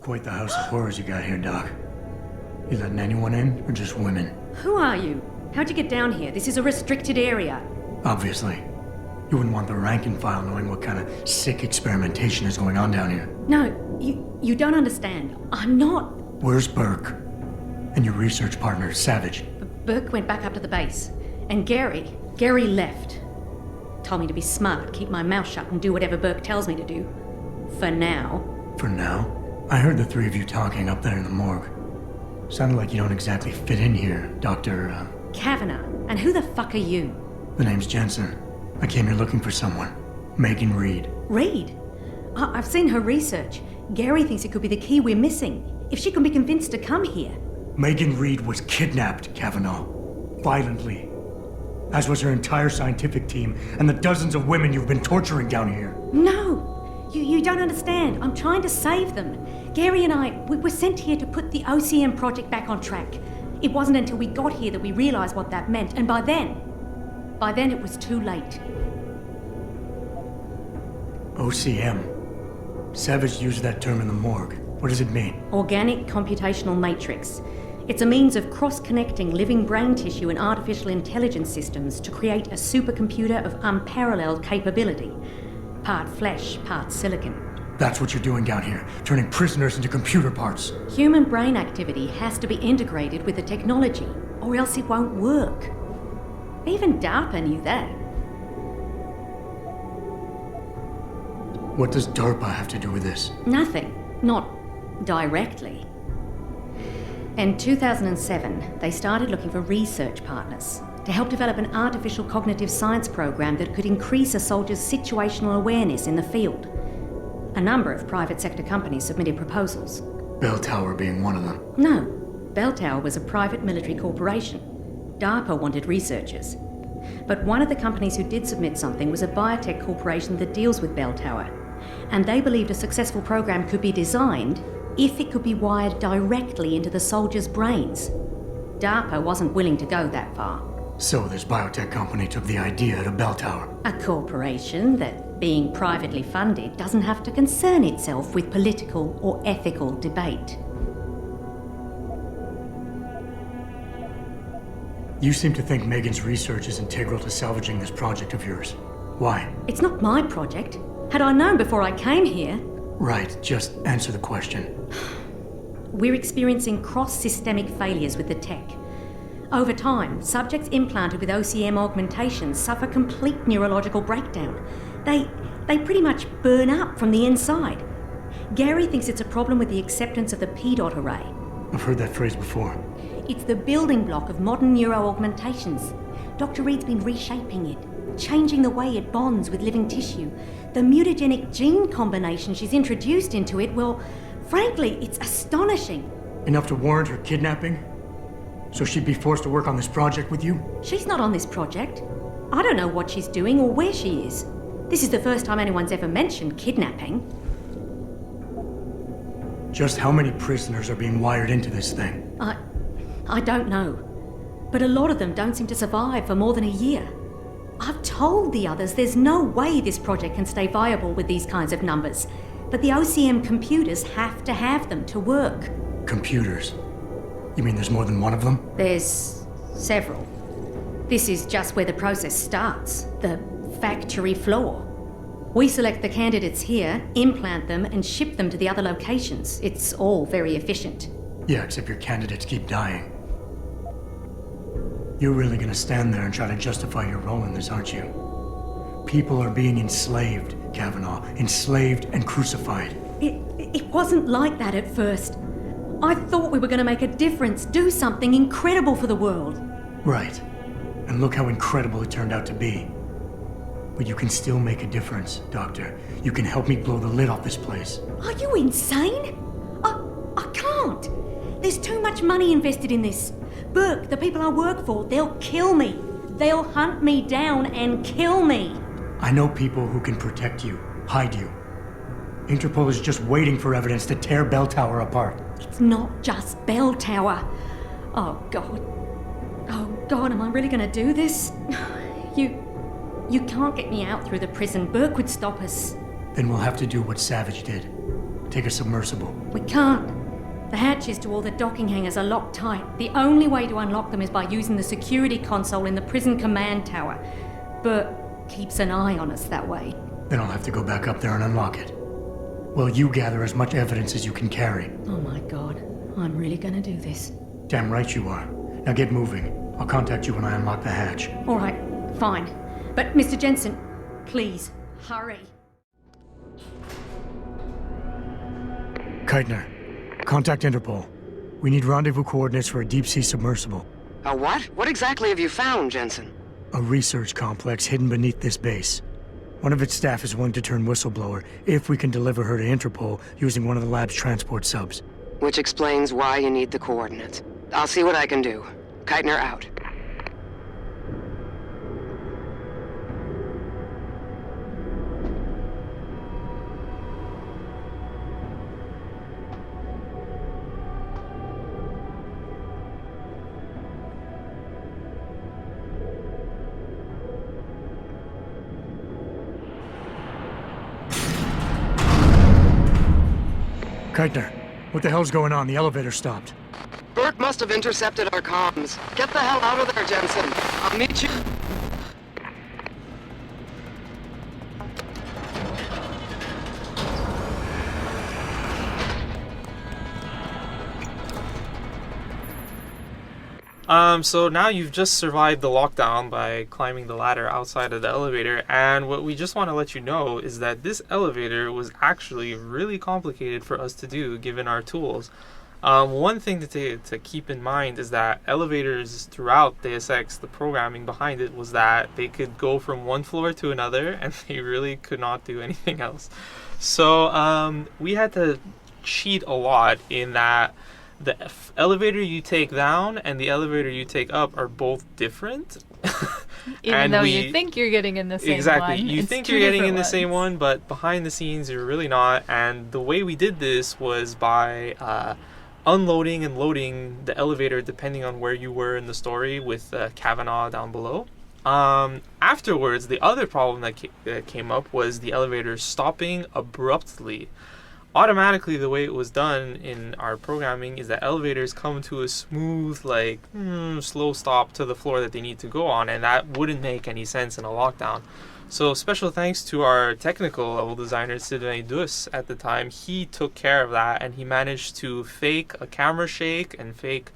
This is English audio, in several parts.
Quite the house of horrors you got here, Doc. You letting anyone in, or just women? Who are you? How'd you get down here? This is a restricted area. Obviously. You wouldn't want the rank and file knowing what kind of sick experimentation is going on down here. No, you don't understand. I'm not. Where's Burke? And your research partner, Savage? Burke went back up to the base. And Gary left. Told me to be smart, keep my mouth shut, and do whatever Burke tells me to do. For now. For now? I heard the three of you talking up there in the morgue. Sounded like you don't exactly fit in here, Dr. Kavanagh. And who the fuck are you? The name's Jensen. I came here looking for someone. Megan Reed. Reed? I've seen her research. Gary thinks it could be the key we're missing. If she can be convinced to come here. Megan Reed was kidnapped, Kavanagh. Violently. As was her entire scientific team and the dozens of women you've been torturing down here. No! You don't understand. I'm trying to save them. Gary and I, we were sent here to put the OCM project back on track. It wasn't until we got here that we realized what that meant, and by then it was too late. OCM. Savage used that term in the morgue. What does it mean? Organic computational matrix. It's a means of cross-connecting living brain tissue and artificial intelligence systems to create a supercomputer of unparalleled capability. Part flesh, part silicon. That's what you're doing down here, turning prisoners into computer parts. Human brain activity has to be integrated with the technology, or else it won't work. Even DARPA knew that. What does DARPA have to do with this? Nothing. Not directly. In 2007, they started looking for research partners to help develop an artificial cognitive science program that could increase a soldier's situational awareness in the field. A number of private sector companies submitted proposals. Bell Tower being one of them. No. Bell Tower was a private military corporation. DARPA wanted researchers. But one of the companies who did submit something was a biotech corporation that deals with Bell Tower. And they believed a successful program could be designed if it could be wired directly into the soldiers' brains. DARPA wasn't willing to go that far. So this biotech company took the idea to Bell Tower. A corporation that, being privately funded, doesn't have to concern itself with political or ethical debate. You seem to think Megan's research is integral to salvaging this project of yours. Why? It's not my project. Had I known before I came here... Right, just answer the question. We're experiencing cross-systemic failures with the tech. Over time, subjects implanted with OCM augmentations suffer complete neurological breakdown. They pretty much burn up from the inside. Gary thinks it's a problem with the acceptance of the P-dot array. I've heard that phrase before. It's the building block of modern neuro-augmentations. Dr. Reed's been reshaping it, changing the way it bonds with living tissue. The mutagenic gene combination she's introduced into it, well, frankly, it's astonishing. Enough to warrant her kidnapping? So she'd be forced to work on this project with you? She's not on this project. I don't know what she's doing or where she is. This is the first time anyone's ever mentioned kidnapping. Just how many prisoners are being wired into this thing? I don't know. But a lot of them don't seem to survive for more than a year. I've told the others there's no way this project can stay viable with these kinds of numbers. But the OCM computers have to have them to work. Computers? You mean there's more than one of them? There's several. This is just where the process starts, the factory floor. We select the candidates here, implant them, and ship them to the other locations. It's all very efficient. Yeah, except your candidates keep dying. You're really gonna stand there and try to justify your role in this, aren't you? People are being enslaved, Kavanagh. Enslaved and crucified. It wasn't like that at first. I thought we were going to make a difference, do something incredible for the world. Right. And look how incredible it turned out to be. But you can still make a difference, Doctor. You can help me blow the lid off this place. Are you insane? I can't. There's too much money invested in this. Burke, the people I work for, they'll kill me. They'll hunt me down and kill me. I know people who can protect you, hide you. Interpol is just waiting for evidence to tear Bell Tower apart. It's not just Bell Tower. Oh, God. Oh, God, am I really going to do this? You can't get me out through the prison. Burke would stop us. Then we'll have to do what Savage did. take a submersible. We can't. The hatches to all the docking hangars are locked tight. The only way to unlock them is by using the security console in the prison command tower. Bert keeps an eye on us that way. Then I'll have to go back up there and unlock it. Well, you gather as much evidence as you can carry. Oh my god, I'm really gonna do this. Damn right you are. Now get moving. I'll contact you when I unlock the hatch. All right, fine. But Mr. Jensen, please, hurry. Keitner, contact Interpol. We need rendezvous coordinates for a deep-sea submersible. A what? What exactly have you found, Jensen? A research complex hidden beneath this base. One of its staff is willing to turn whistleblower if we can deliver her to Interpol using one of the lab's transport subs. Which explains why you need the coordinates. I'll see what I can do. Keitner out. Keitner, what the hell's going on? The elevator stopped. Bert must have intercepted our comms. Get the hell out of there, Jensen. I'll meet you. So now you've just survived the lockdown by climbing the ladder outside of the elevator, and what we just want to let you know is that this elevator was actually really complicated for us to do given our tools. One thing to keep in mind is that elevators throughout Deus Ex, the programming behind it was that they could go from one floor to another and they really could not do anything else. So we had to cheat a lot in that the elevator you take down and the elevator you take up are both different. Even though you think you're getting in the same one. Exactly. You think you're getting in the same one, but behind the scenes you're really not. And the way we did this was by unloading and loading the elevator depending on where you were in the story with Kavanaugh down below. Afterwards, the other problem that came up was the elevator stopping abruptly. Automatically, the way it was done in our programming is that elevators come to a smooth, slow stop to the floor that they need to go on, and that wouldn't make any sense in a lockdown. So special thanks to our technical level designer, Sylvain Dus, at the time. He took care of that, and he managed to fake a camera shake and fake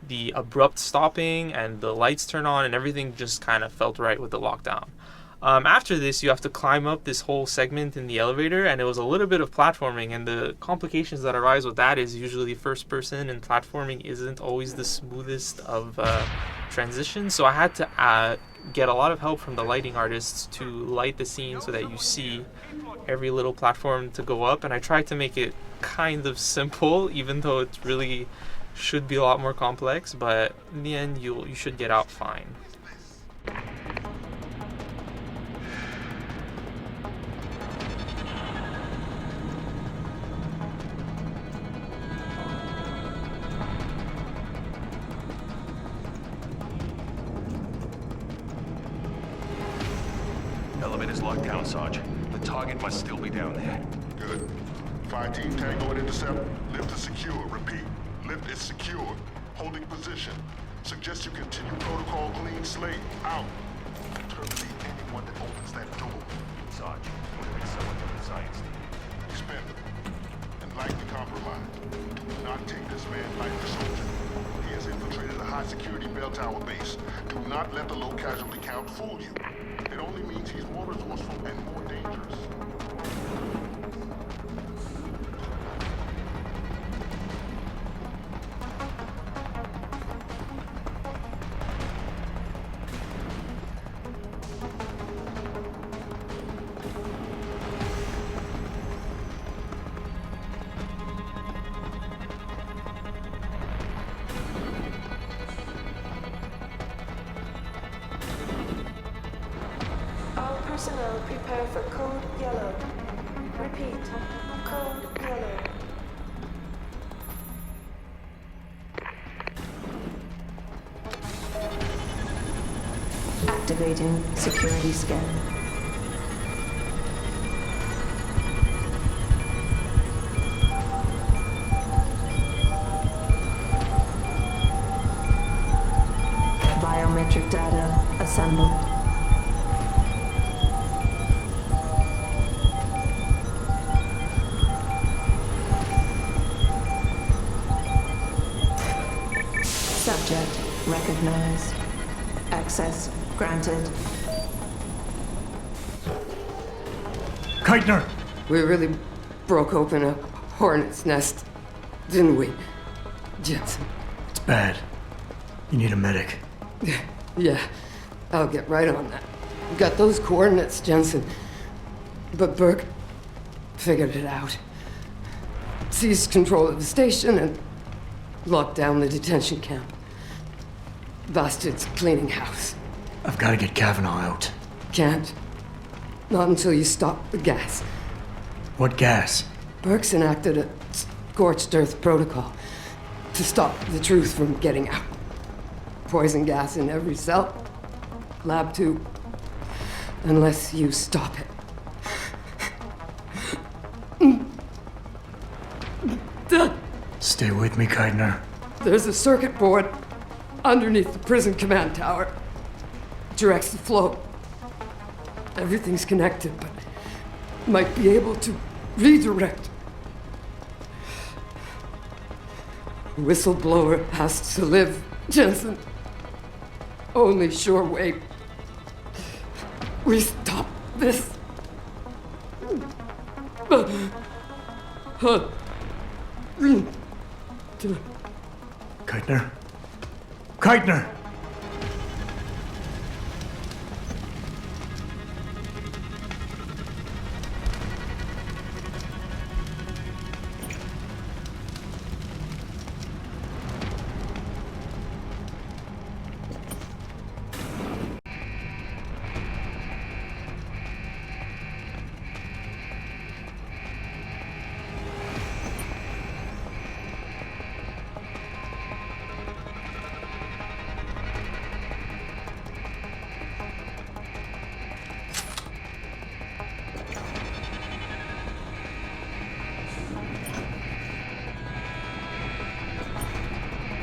the abrupt stopping, and the lights turn on, and everything just kind of felt right with the lockdown. After this, you have to climb up this whole segment in the elevator, and it was a little bit of platforming, and the complications that arise with that is usually first person, and platforming isn't always the smoothest of transitions. So I had to get a lot of help from the lighting artists to light the scene so that you see every little platform to go up, and I tried to make it kind of simple, even though it really should be a lot more complex, but in the end you should get out fine. Elevator's locked down, Sarge. The target must still be down there. Good. Fire team Tango at intercept. Lift is secure. Repeat. Lift is secure. Holding position. Suggest you continue protocol clean slate. Out. Terminate anyone that opens that door. Sarge, it would have been someone from the science team. Expendable. And likely compromised. Do not take this man like a soldier. He has infiltrated a high-security bell tower base. Do not let the low casualty count fool you. It only means he's more resourceful and more dangerous. Personnel prepare for code yellow. Repeat, code yellow. Activating security scan. Data assembled. Subject recognized. Access granted. Keitner! We really broke open a hornet's nest, didn't we, Jensen? It's bad. You need a medic. Yeah, I'll get right on that. Got those coordinates, Jensen. But Burke figured it out. Seized control of the station and locked down the detention camp. Bastards cleaning house. I've got to get Kavanaugh out. Can't. Not until you stop the gas. What gas? Burke's enacted a scorched earth protocol to stop the truth from getting out. Poison gas in every cell. Lab tube. Unless you stop it. Stay with me, Keitner. There's a circuit board underneath the prison command tower. Directs the flow. Everything's connected, but might be able to redirect. Whistleblower has to live, Jensen. Only sure way we stop this. Keitner? Keitner!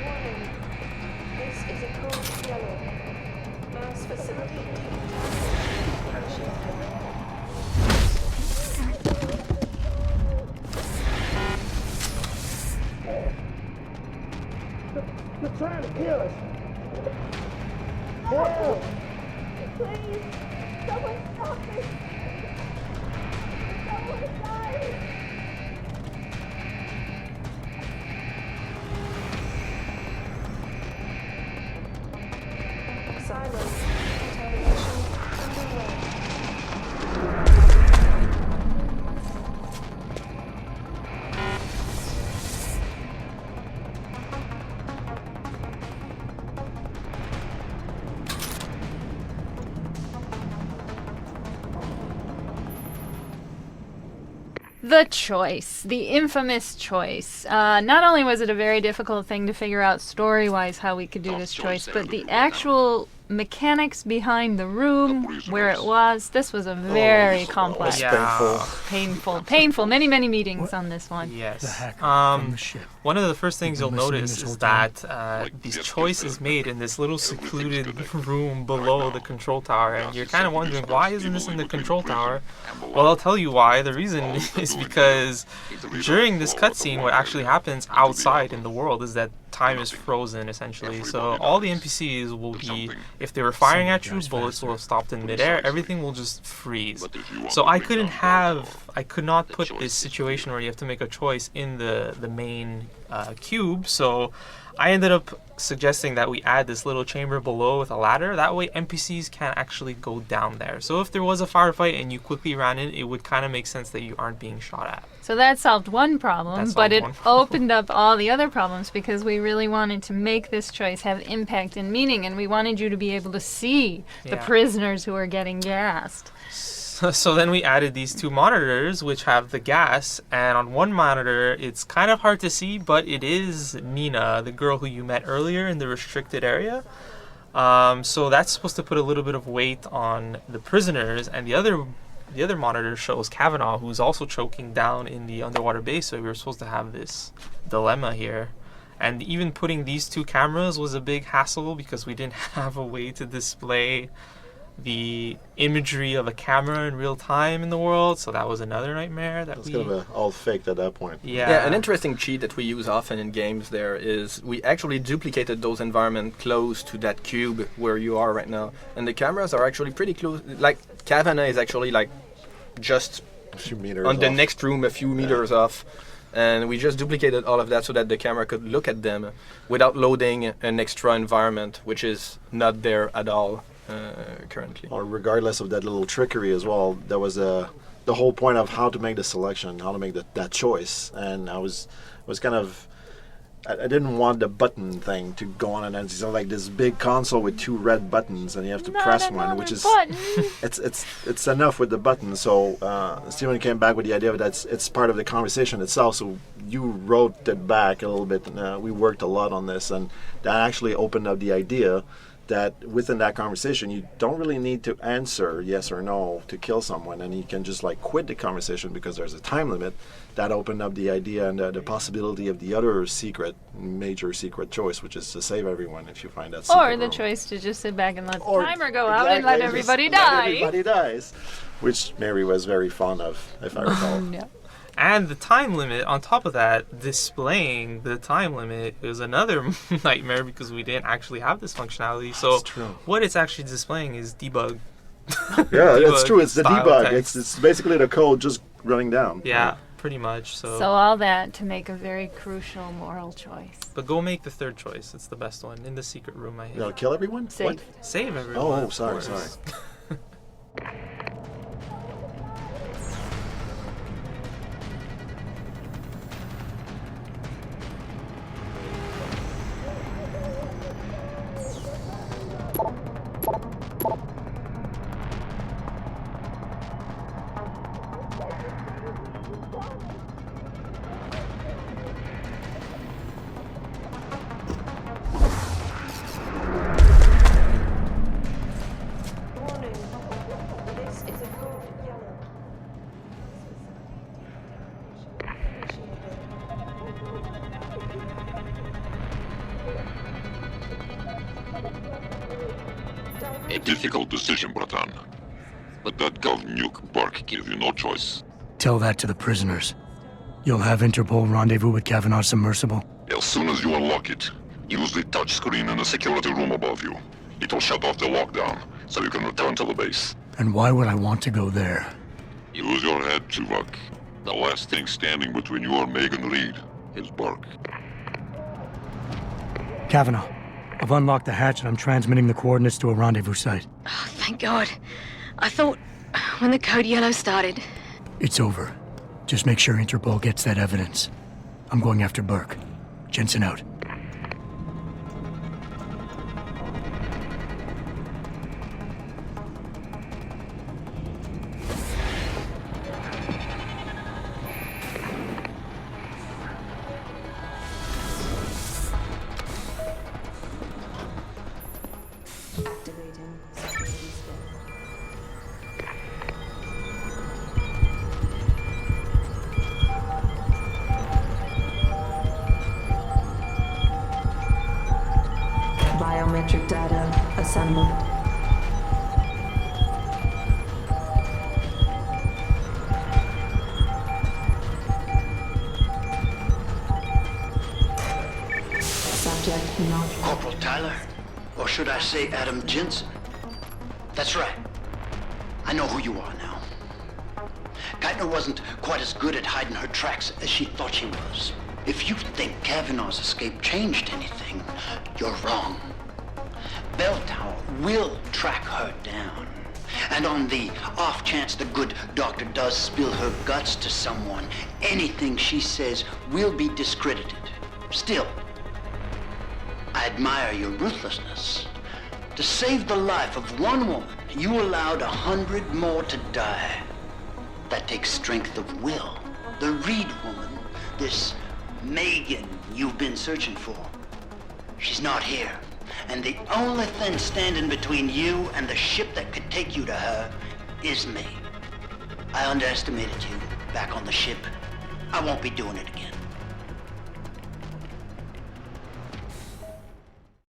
Warning. This is a code yellow. Mass facility decontamination. They're trying to kill us. Please, someone stop me. Someone die. Silence. Contamination underway. The choice, the infamous choice. Not only was it a very difficult thing to figure out story-wise how we could do this choice, but the actual mechanics behind the room, where it was, this was a very complex, painful, many meetings on this one. Yes. The hacker from the ship. One of the first things you'll listening notice this whole is time? that these choices made in this little secluded room below the control tower, and you're kind of wondering, why isn't this in the control tower? Well, I'll tell you why. The reason is because during this cutscene, what actually happens outside in the world is that time is frozen, essentially. So all the NPCs will be, if they were firing at you, bullets will have stopped in midair, everything will just freeze. So I could not put this situation where you have to make a choice in the main cube, so I ended up suggesting that we add this little chamber below with a ladder. That way NPCs can't actually go down there. So if there was a firefight and you quickly ran in, it would kind of make sense that you aren't being shot at. So that solved one problem, but it opened up all the other problems because we really wanted to make this choice have impact and meaning, and we wanted you to be able to see the prisoners who are getting gassed. So then we added these two monitors which have the gas, and on one monitor it's kind of hard to see, but it is Nina, the girl who you met earlier in the restricted area. So that's supposed to put a little bit of weight on the prisoners, and the other monitor shows Kavanaugh, who's also choking down in the underwater base. So we were supposed to have this dilemma here. And even putting these two cameras was a big hassle because we didn't have a way to display the imagery of a camera in real time in the world, so that was another nightmare that It's kind of all faked at that point. Yeah, an interesting cheat that we use often in games there is we actually duplicated those environments close to that cube where you are right now, and the cameras are actually pretty close. Like Kavana is actually like just A few meters on the off. next room a few meters off, and we just duplicated all of that so that the camera could look at them without loading an extra environment, which is not there at all currently. Or regardless of that little trickery as well, there was the whole point of how to make the selection, how to make that choice, and I was kind of I didn't want the button thing to go on, and then it's like this big console with two red buttons, and you have to press one, which is it's enough with the button. So Steven came back with the idea that it's part of the conversation itself. So you wrote it back a little bit, and we worked a lot on this, and that actually opened up the idea that within that conversation you don't really need to answer yes or no to kill someone, and you can just like quit the conversation because there's a time limit. That opened up the idea and the possibility of the other major secret choice, which is to save everyone if you find that secret Or the room. choice to just sit back and let the Or- timer go out and let exactly, everybody just let die. everybody dies, which Mary was very fond of, if I recall. Yeah. and the time limit on top of that, displaying the time limit is another nightmare because we didn't actually have this functionality. So That's true. what it's actually displaying is debug. Yeah, that's Debug true. It's the style debug. text. It's basically the code just running down. Yeah, pretty much. So, So all that to make a very crucial moral choice. but go make the third choice. It's the best one in the secret room. I hate. You know, kill everyone? Save. What? Save everyone. Oh, of sorry, course. sorry. Warning. This is a code yellow. A difficult decision, Bratan. But that Gov Nuke Bark gave you no choice. Tell that to the prisoners. You'll have Interpol rendezvous with Kavanaugh's submersible. As soon as you unlock it, use the touchscreen in the security room above you. It will shut off the lockdown, so you can return to the base. And why would I want to go there? Use your head, Tuvok. The last thing standing between you and Megan Reed is Bark. Kavanaugh, I've unlocked the hatch and I'm transmitting the coordinates to a rendezvous site. Oh, thank God. I thought when the code yellow started. It's over. Just make sure Interpol gets that evidence. I'm going after Burke. Jensen out. Activating security scan. Biometric data assembled. Subject not. Corporal Tyler? Or should I say Adam Jensen? That's right. I know who you are now. Geithner wasn't quite as good at hiding her tracks as she thought she was. If you think Kavanaugh's escape changed anything, you're wrong. Bell Tower will track her down. And on the off chance the good doctor does spill her guts to someone, anything she says will be discredited. Still, I admire your ruthlessness. To save the life of one woman, you allowed 100 more to die. That takes strength of will. The Reed woman, this Megan you've been searching for, she's not here. And the only thing standing between you and the ship that could take you to her is me. I underestimated you back on the ship. I won't be doing it again.